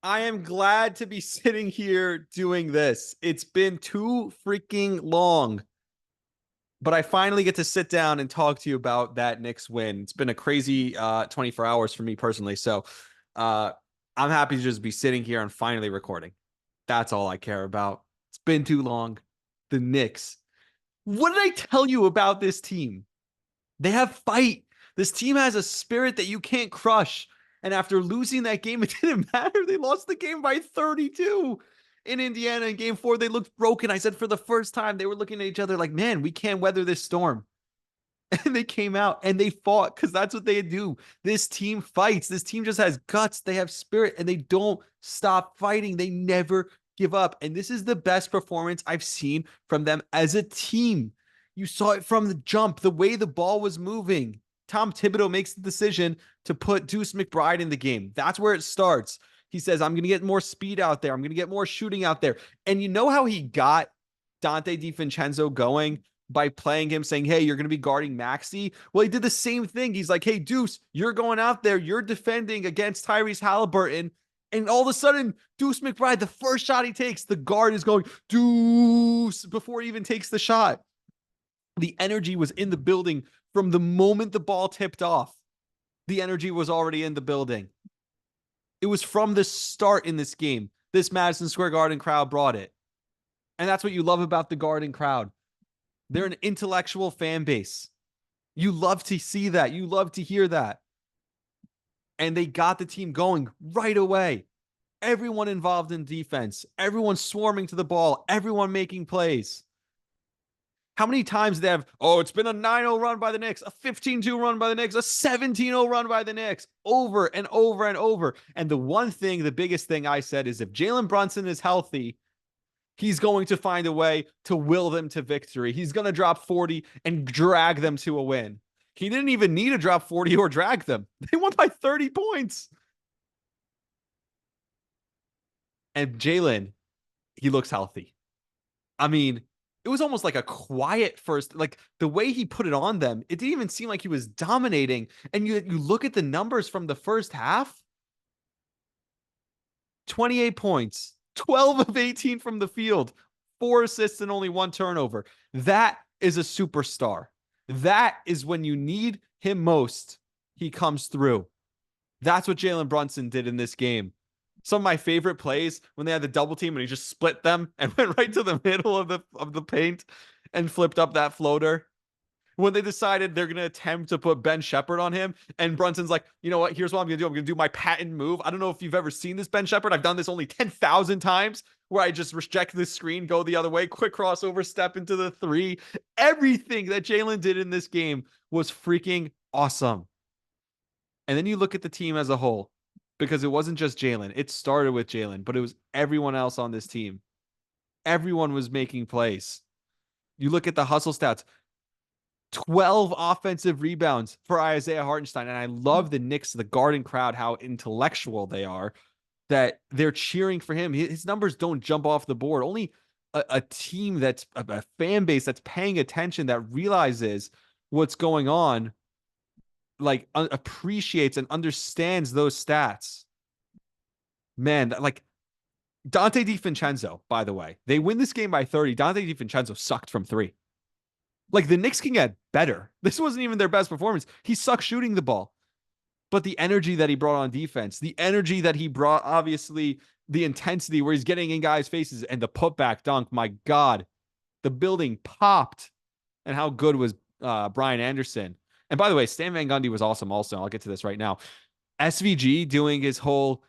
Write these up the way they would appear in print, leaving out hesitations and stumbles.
I am glad to be sitting here doing this. It's been too freaking long, but I finally get to sit down and talk to you about that Knicks win. It's been a crazy 24 hours for me personally. So uh, I'm happy to just be sitting here and finally recording. That's all I care about. It's been too long. The Knicks. What did I tell you about this team? They have fight. This team has a spirit that you can't crush. And after losing that game, it didn't matter. They lost the game by 32 in Indiana in game 4. They looked broken. I said for the first time, they were looking at each other like, man, we can't weather this storm. And they came out and they fought because that's what they do. This team fights. This team just has guts. They have spirit and they don't stop fighting. They never give up. And this is the best performance I've seen from them as a team. You saw it from the jump, the way the ball was moving. Tom Thibodeau makes the decision to put Deuce McBride in the game. That's where it starts. He says, I'm going to get more speed out there. I'm going to get more shooting out there. And you know how he got Dante DiVincenzo going? By playing him, saying, hey, you're going to be guarding Maxey. Well, he did the same thing. He's like, hey, Deuce, you're going out there. You're defending against Tyrese Halliburton. And all of a sudden, Deuce McBride, the first shot he takes, the guard is going, Deuce, before he even takes the shot. The energy was in the building from the moment the ball tipped off. The energy was already in the building. It was from the start in this game. This Madison Square Garden crowd brought it. And that's what you love about the Garden crowd. They're an intellectual fan base. You love to see that. You love to hear that. And they got the team going right away. Everyone involved in defense, everyone swarming to the ball, everyone making plays. How many times they have, it's been a 9-0 run by the Knicks, a 15-2 run by the Knicks, a 17-0 run by the Knicks, over and over and over. And the one thing, the biggest thing I said is if Jalen Brunson is healthy, he's going to find a way to will them to victory. He's going to drop 40 and drag them to a win. He didn't even need to drop 40 or drag them. They won by 30 points. And Jalen, he looks healthy. I mean, it was almost like a quiet first, like the way he put it on them, it didn't even seem like he was dominating. And you look at the numbers from the first half, 28 points, 12 of 18 from the field, 4 assists and only 1 turnover. That is a superstar. That is when you need him most, he comes through. That's what Jalen Brunson did in this game. Some of my favorite plays when they had the double team and he just split them and went right to the middle of the paint and flipped up that floater. When they decided they're going to attempt to put Ben Shepherd on him, and Brunson's like, you know what? Here's what I'm going to do. I'm going to do my patent move. I don't know if you've ever seen this, Ben Shepherd. I've done this only 10,000 times where I just reject the screen, go the other way, quick crossover, step into the 3. Everything that Jalen did in this game was freaking awesome. And then you look at the team as a whole, because it wasn't just Jalen. It started with Jalen, but it was everyone else on this team. Everyone was making plays. You look at the hustle stats. 12 offensive rebounds for Isaiah Hartenstein. And I love the Knicks, the Garden crowd, how intellectual they are, that they're cheering for him. His numbers don't jump off the board. Only a team that's a fan base that's paying attention, that realizes what's going on, like appreciates and understands those stats. Man, like Dante DiVincenzo, by the way, they win this game by 30. Dante DiVincenzo sucked from 3. Like the Knicks can get better. This wasn't even their best performance. He sucked shooting the ball. But the energy that he brought on defense, the energy that he brought, obviously, the intensity where he's getting in guys' faces and the putback dunk, my God, the building popped. And how good was Brian Anderson? And by the way, Stan Van Gundy was awesome also. I'll get to this right now. SVG doing his whole,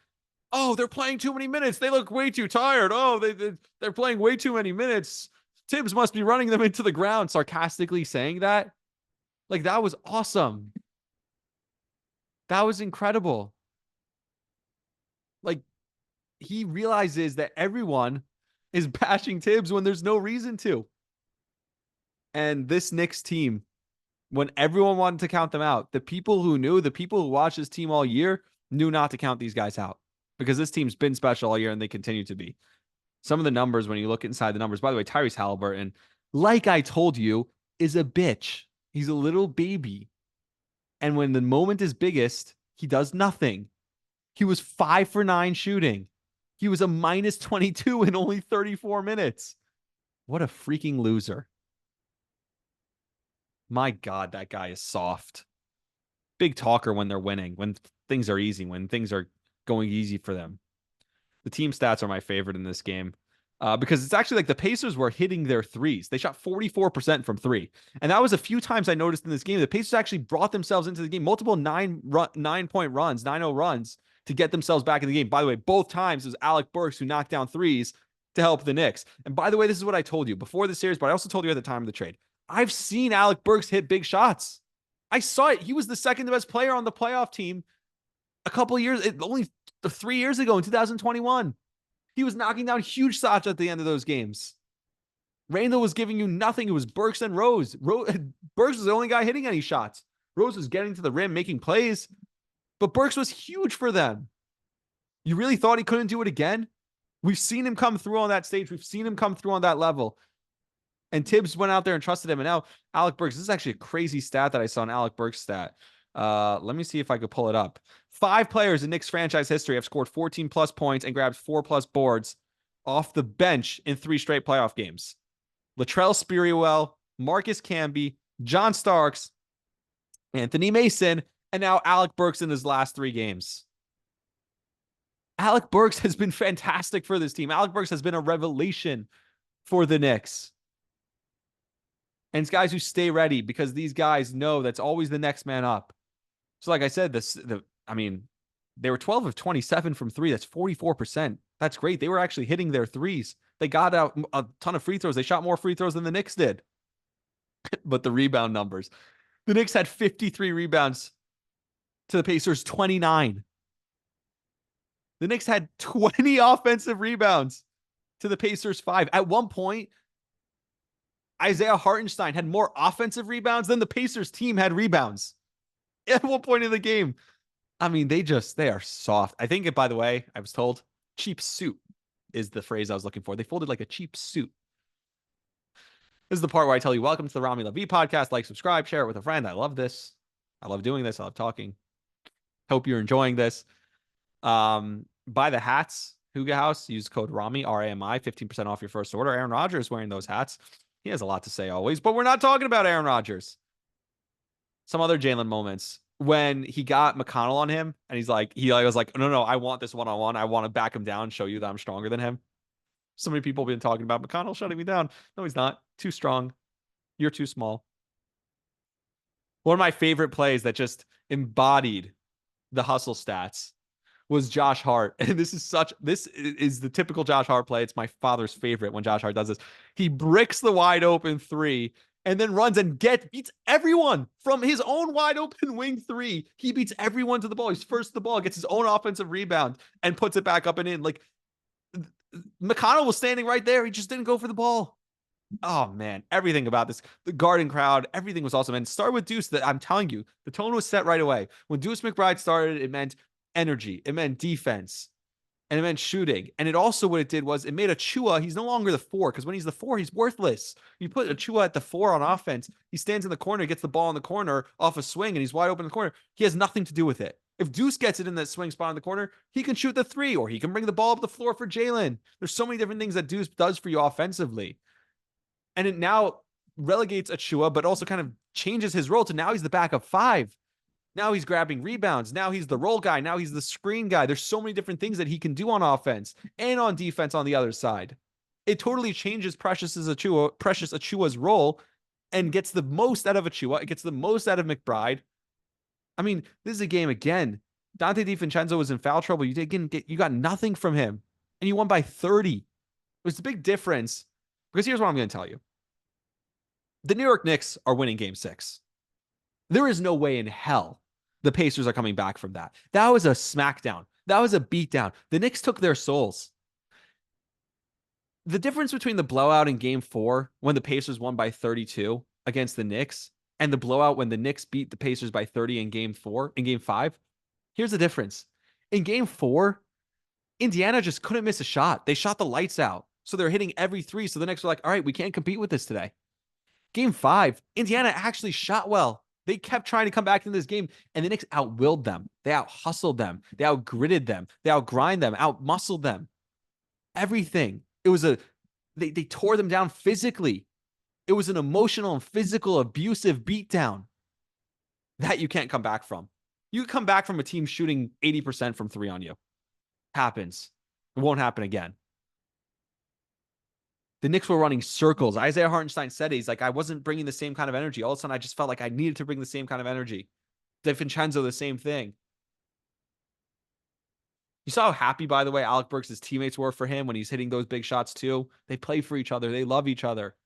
they're playing too many minutes. They look way too tired. They're playing way too many minutes. Tibbs must be running them into the ground, sarcastically saying that. Like, that was awesome. That was incredible. Like, he realizes that everyone is bashing Tibbs when there's no reason to. And this Knicks team, when everyone wanted to count them out, the people who knew, the people who watched this team all year, knew not to count these guys out. Because this team's been special all year and they continue to be. Some of the numbers, when you look inside the numbers, by the way, Tyrese Halliburton, like I told you, is a bitch. He's a little baby. And when the moment is biggest, he does nothing. He was 5 for 9 shooting. He was a minus 22 in only 34 minutes. What a freaking loser. My God, that guy is soft. Big talker when they're winning, when things are easy, when things are going easy for them. The team stats are my favorite in this game because it's actually like the Pacers were hitting their threes. They shot 44% from three. And that was a few times I noticed in this game. The Pacers actually brought themselves into the game, multiple 9-point runs, 9-0 runs to get themselves back in the game. By the way, both times it was Alec Burks who knocked down threes to help the Knicks. And by the way, this is what I told you before the series, but I also told you at the time of the trade. I've seen Alec Burks hit big shots. I saw it. He was the second best player on the playoff team a couple of years, only 3 years ago in 2021. He was knocking down huge shots at the end of those games. Randall was giving you nothing. It was Burks and Rose. Burks was the only guy hitting any shots. Rose was getting to the rim, making plays, but Burks was huge for them. You really thought he couldn't do it again? We've seen him come through on that stage. We've seen him come through on that level. And Tibbs went out there and trusted him. And now Alec Burks, this is actually a crazy stat that I saw in Alec Burks' stat. Let me see if I could pull it up. 5 players in Knicks franchise history have scored 14 plus points and grabbed 4 plus boards off the bench in 3 straight playoff games. Latrell Sprewell, Marcus Camby, John Starks, Anthony Mason, and now Alec Burks in his last 3 games. Alec Burks has been fantastic for this team. Alec Burks has been a revelation for the Knicks. And it's guys who stay ready because these guys know that's always the next man up. So like I said, they were 12 of 27 from 3. That's 44%. That's great. They were actually hitting their threes. They got out a ton of free throws. They shot more free throws than the Knicks did. But the rebound numbers. The Knicks had 53 rebounds to the Pacers 29. The Knicks had 20 offensive rebounds to the Pacers 5. At one point, Isaiah Hartenstein had more offensive rebounds than the Pacers team had rebounds at one point in the game. I mean, they are soft. I think, by the way, I was told cheap suit is the phrase I was looking for. They folded like a cheap suit. This is the part where I tell you, welcome to the Rami Levy podcast. Like, subscribe, share it with a friend. I love this. I love doing this. I love talking. Hope you're enjoying this. Buy the hats, Huga House. Use code Rami, R-A-M-I, 15% off your first order. Aaron Rodgers wearing those hats. He has a lot to say always, but we're not talking about Aaron Rodgers. Some other Jalen moments when he got McConnell on him and he was like, no, I want this one-on-one. I want to back him down, show you that I'm stronger than him. So many people have been talking about McConnell shutting me down. No, he's not. Too strong. You're too small. One of my favorite plays that just embodied the hustle stats was Josh Hart. And this is the typical Josh Hart play. It's my father's favorite when Josh Hart does this. He bricks the wide open 3 and then runs and beats everyone from his own wide open wing 3. He beats everyone to the ball. He's first to the ball, gets his own offensive rebound and puts it back up and in. Like McConnell was standing right there. He just didn't go for the ball. Oh man, everything about this, the Garden crowd, everything was awesome. And start with Deuce. That I'm telling you, the tone was set right away. When Deuce McBride started, it meant energy, it meant defense, and it meant shooting. And it also, what it did was it made Achua, he's no longer the 4, because when he's the 4, he's worthless. You put Achua at the 4 on offense, he stands in the corner, gets the ball in the corner off a swing, and he's wide open in the corner. He has nothing to do with it. If Deuce gets it in that swing spot in the corner, he can shoot the 3, or he can bring the ball up the floor for Jalen. There's so many different things that Deuce does for you offensively. And it now relegates Achua, but also kind of changes his role to now he's the backup 5. Now he's grabbing rebounds. Now he's the roll guy. Now he's the screen guy. There's so many different things that he can do on offense and on defense on the other side. It totally changes Precious Achua's role and gets the most out of Achua. It gets the most out of McBride. I mean, this is a game again. Dante DiVincenzo was in foul trouble. You got nothing from him, and you won by 30. It was a big difference because here's what I'm going to tell you. The New York Knicks are winning Game 6. There is no way in hell the Pacers are coming back from that. That was a smackdown. That was a beatdown. The Knicks took their souls. The difference between the blowout in Game 4, when the Pacers won by 32 against the Knicks, and the blowout when the Knicks beat the Pacers by 30 in Game 5, here's the difference. In Game 4, Indiana just couldn't miss a shot. They shot the lights out. So they're hitting every 3. So the Knicks were like, all right, we can't compete with this today. Game 5, Indiana actually shot well. They kept trying to come back into this game, and the Knicks out-willed them. They out-hustled them. They out-gritted them. They out-grind them, out-muscled them. Everything. They tore them down physically. It was an emotional and physical abusive beatdown that you can't come back from. You come back from a team shooting 80% from three on you. Happens. It won't happen again. The Knicks were running circles. Isaiah Hartenstein said it. He's like, I wasn't bringing the same kind of energy. All of a sudden, I just felt like I needed to bring the same kind of energy. DiVincenzo, the same thing. You saw how happy, by the way, Alec Burks' teammates were for him when he's hitting those big shots too. They play for each other. They love each other.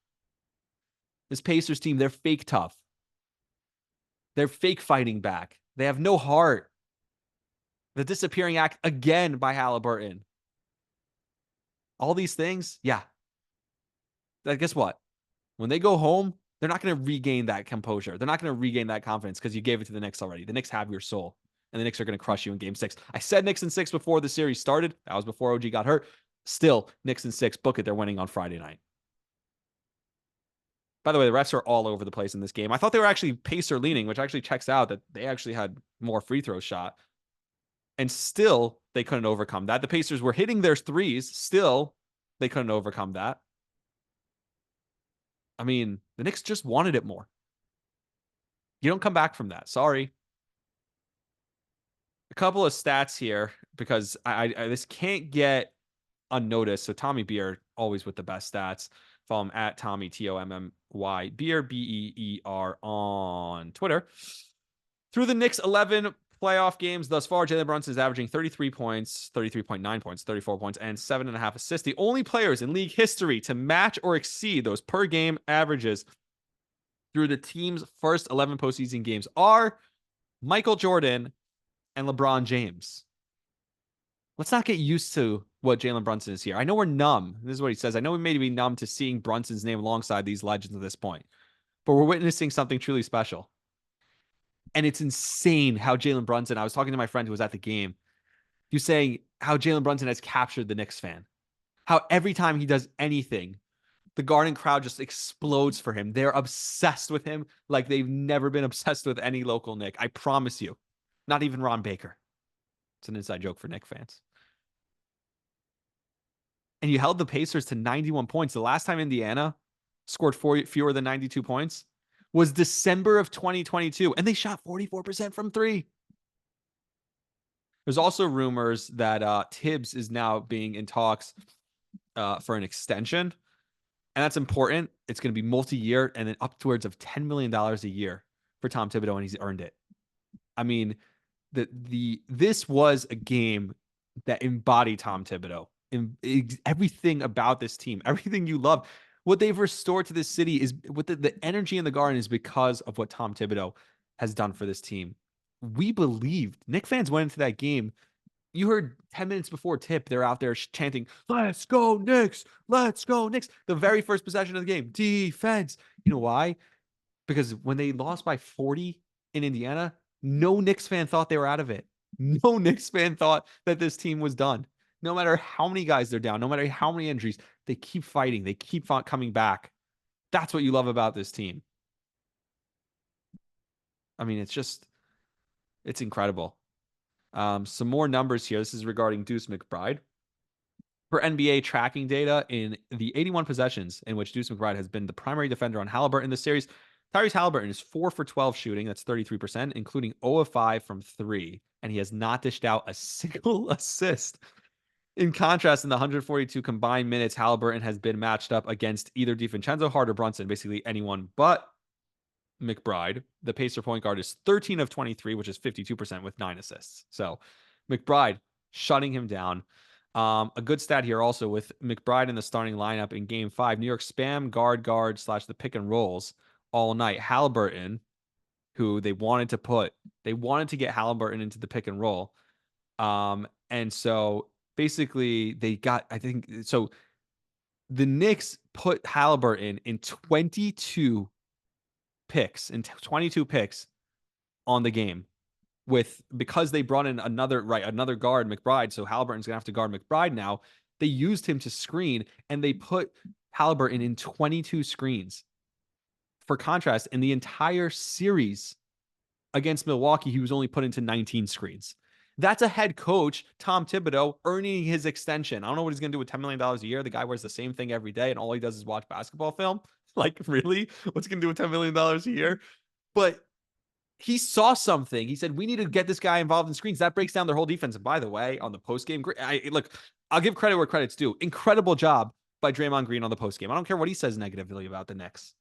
This Pacers team, they're fake tough. They're fake fighting back. They have no heart. The disappearing act again by Halliburton. All these things, yeah. Guess what? When they go home, they're not going to regain that composure. They're not going to regain that confidence because you gave it to the Knicks already. The Knicks have your soul, and the Knicks are going to crush you in Game 6. I said Knicks in 6 before the series started. That was before OG got hurt. Still, Knicks in 6. Book it. They're winning on Friday night. By the way, the refs are all over the place in this game. I thought they were actually Pacer leaning, which actually checks out that they actually had more free throw shot. And still, they couldn't overcome that. The Pacers were hitting their threes. Still, they couldn't overcome that. I mean, the Knicks just wanted it more. You don't come back from that. Sorry. A couple of stats here because I this can't get unnoticed. So Tommy Beer, always with the best stats. Follow him at Tommy, Tommy Beer, Beer on Twitter. Through the Knicks' 11 playoff games thus far, Jalen Brunson is averaging 33 points, 33.9 points, 34 points, and 7.5 assists. The only players in league history to match or exceed those per game averages through the team's first 11 postseason games are Michael Jordan and LeBron James. Let's not get used to what Jalen Brunson is here. I know we're numb. This is what he says. I know we may be numb to seeing Brunson's name alongside these legends at this point, but we're witnessing something truly special. And it's insane how Jalen Brunson, I was talking to my friend who was at the game. He was saying how Jalen Brunson has captured the Knicks fan. How every time he does anything, the Garden crowd just explodes for him. They're obsessed with him like they've never been obsessed with any local Knick. I promise you. Not even Ron Baker. It's an inside joke for Knick fans. And you held the Pacers to 91 points. The last time Indiana scored fewer than 92 points was December of 2022, and they shot 44% from three. There's also rumors that Tibbs is now being in talks for an extension, and that's important. It's going to be multi-year and then upwards of $10 million a year for Tom Thibodeau, and he's earned it. I mean, this was a game that embodied Tom Thibodeau. Everything about this team, everything you love, what they've restored to this city is with the energy in the Garden is because of what Tom Thibodeau has done for this team. We believed. Knicks fans went into that game. You heard 10 minutes before tip, they're out there chanting, "Let's go Knicks! Let's go Knicks!" The very first possession of the game, defense. You know why? Because when they lost by 40 in Indiana, no Knicks fan thought they were out of it. No Knicks fan thought that this team was done. No matter how many guys they're down, no matter how many injuries, they keep fighting. They keep coming back. That's what you love about this team. I mean, it's incredible. Some more numbers here. This is regarding Deuce McBride. For NBA tracking data, in the 81 possessions in which Deuce McBride has been the primary defender on Halliburton in this series, Tyrese Halliburton is 4 for 12 shooting. That's 33%, including 0 of 5 from 3. And he has not dished out a single assist. In contrast, in the 142 combined minutes, Halliburton has been matched up against either DiVincenzo, Hart, or Brunson, basically anyone but McBride. The Pacer point guard is 13 of 23, which is 52% with 9 assists. So McBride shutting him down. A good stat here also with McBride in the starting lineup in Game 5. New York spam guard / the pick and rolls all night. Halliburton, who they wanted to get Halliburton into the pick and roll. And so basically they got, I think, so the Knicks put Halliburton in 22 picks on the game because they brought in another guard, McBride. So Halliburton's gonna have to guard McBride now. They used him to screen and they put Halliburton in 22 screens. For contrast, in the entire series against Milwaukee, he was only put into 19 screens. That's a head coach, Tom Thibodeau, earning his extension. I don't know what he's going to do with $10 million a year. The guy wears the same thing every day, and all he does is watch basketball film. Like, really? What's he going to do with $10 million a year? But he saw something. He said, we need to get this guy involved in screens. That breaks down their whole defense. And by the way, on the postgame, look, I'll give credit where credit's due. Incredible job by Draymond Green on the postgame. I don't care what he says negatively about the Knicks.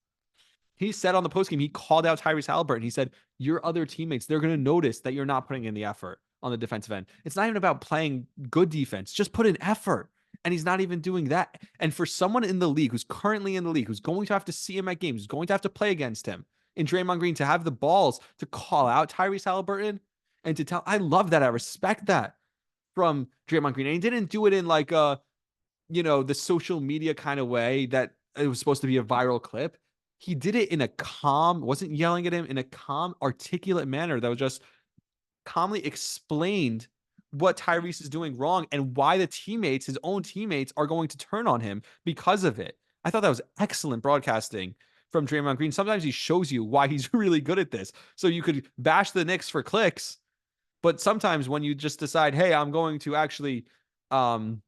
He said on the postgame, he called out Tyrese Halliburton. He said, your other teammates, they're going to notice that you're not putting in the effort on the defensive end. It's not even about playing good defense. Just put in effort. And he's not even doing that. And for someone in the league who's currently in the league, who's going to have to see him at games, who's going to have to play against him, in Draymond Green, to have the balls to call out Tyrese Halliburton and to tell, I love that. I respect that from Draymond Green. And he didn't do it in like the social media kind of way that it was supposed to be a viral clip. He did it in a calm, wasn't yelling at him, in a calm, articulate manner that was just calmly explained what Tyrese is doing wrong and why the teammates, his own teammates, are going to turn on him because of it. I thought that was excellent broadcasting from Draymond Green. Sometimes he shows you why he's really good at this. So you could bash the Knicks for clicks, but sometimes when you just decide, hey, I'm going to actually put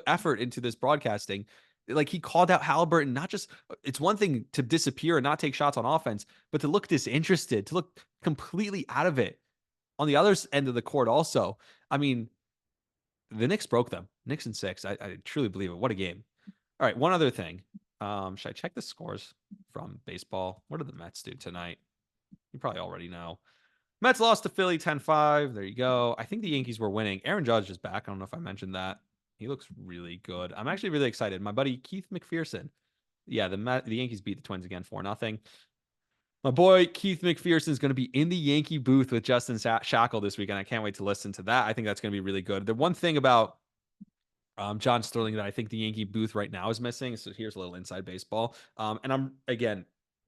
effort into this broadcasting. Like, he called out Halliburton, not just, it's one thing to disappear and not take shots on offense, but to look disinterested, to look completely out of it on the other end of the court also. I mean, the Knicks broke them. Knicks in 6. I truly believe it. What a game. All right, one other thing. Should I check the scores from baseball? What did the Mets do tonight? You probably already know. Mets lost to Philly 10-5. There you go. I think the Yankees were winning. Aaron Judge is back. I don't know if I mentioned that. He looks really good. I'm actually really excited. My buddy Keith McPherson. Yeah, the Yankees beat the Twins again 4-0. My boy Keith McPherson is going to be in the Yankee booth with Justin Shackle this week, and I can't wait to listen to that. I think that's going to be really good. The one thing about John Sterling that I think the Yankee booth right now is missing. So here's a little inside baseball. And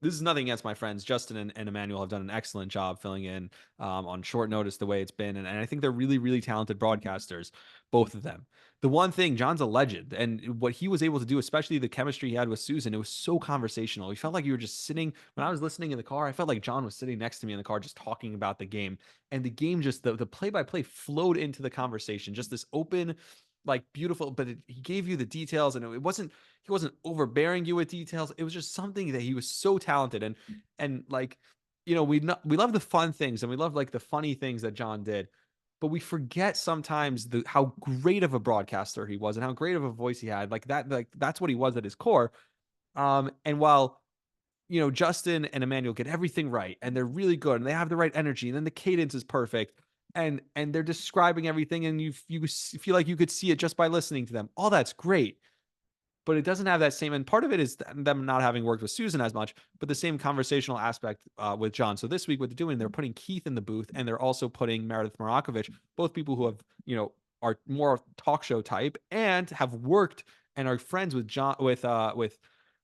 this is nothing against my friends. Justin and Emmanuel have done an excellent job filling in on short notice the way it's been. And I think they're really, really talented broadcasters, both of them. The one thing, John's a legend. And what he was able to do, especially the chemistry he had with Susan, it was so conversational. We felt like you were just sitting, when I was listening in the car, I felt like John was sitting next to me in the car just talking about the game. And the game just, the play-by-play flowed into the conversation. Just this open, like, beautiful, but he gave you the details, and he wasn't overbearing you with details. It was just something that he was so talented. And like, we love the fun things, and we love like the funny things that John did, but we forget sometimes how great of a broadcaster he was and how great of a voice he had. Like that's what he was at his core. And while Justin and Emmanuel get everything right, and they're really good, and they have the right energy, and then the cadence is perfect, and they're describing everything, and you feel like you could see it just by listening to them. All that's great, but it doesn't have that same. And part of it is them not having worked with Susan as much, but the same conversational aspect with John. So this week, what they're doing, they're putting Keith in the booth, and they're also putting Meredith Morakovich, both people who have are more talk show type and have worked and are friends with John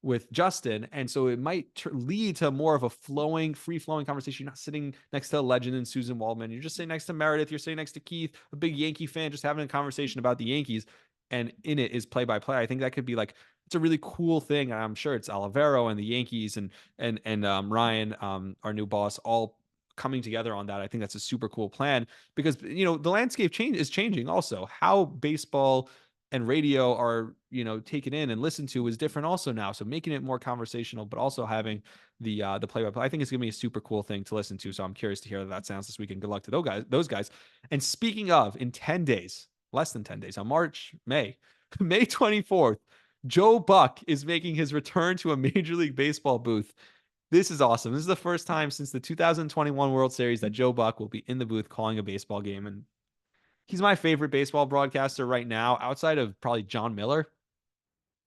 with Justin. And so it might lead to more of a free-flowing conversation. You're not sitting next to a legend and Susan Waldman. You're just sitting next to Meredith. You're sitting next to Keith, a big Yankee fan, just having a conversation about the Yankees. And in it is play-by-play. I think that could be like, it's a really cool thing. And I'm sure it's Olivero and the Yankees and Ryan, our new boss, all coming together on that. I think that's a super cool plan because, the landscape is changing also. How baseball and radio are, taken in and listened to is different also now. So making it more conversational, but also having the play-by-play, I think it's going to be a super cool thing to listen to. So I'm curious to hear how that sounds this weekend. Good luck to those guys. And speaking of, in 10 days, less than 10 days, on May 24th, Joe Buck is making his return to a Major League Baseball booth. This is awesome. This is the first time since the 2021 World Series that Joe Buck will be in the booth calling a baseball game. And he's my favorite baseball broadcaster right now, outside of probably John Miller.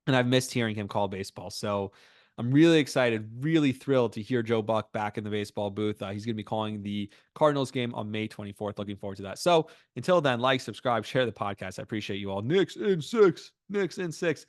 And I've missed hearing him call baseball. So I'm really excited, really thrilled to hear Joe Buck back in the baseball booth. He's going to be calling the Cardinals game on May 24th. Looking forward to that. So until then, like, subscribe, share the podcast. I appreciate you all. Knicks in 6. See ya.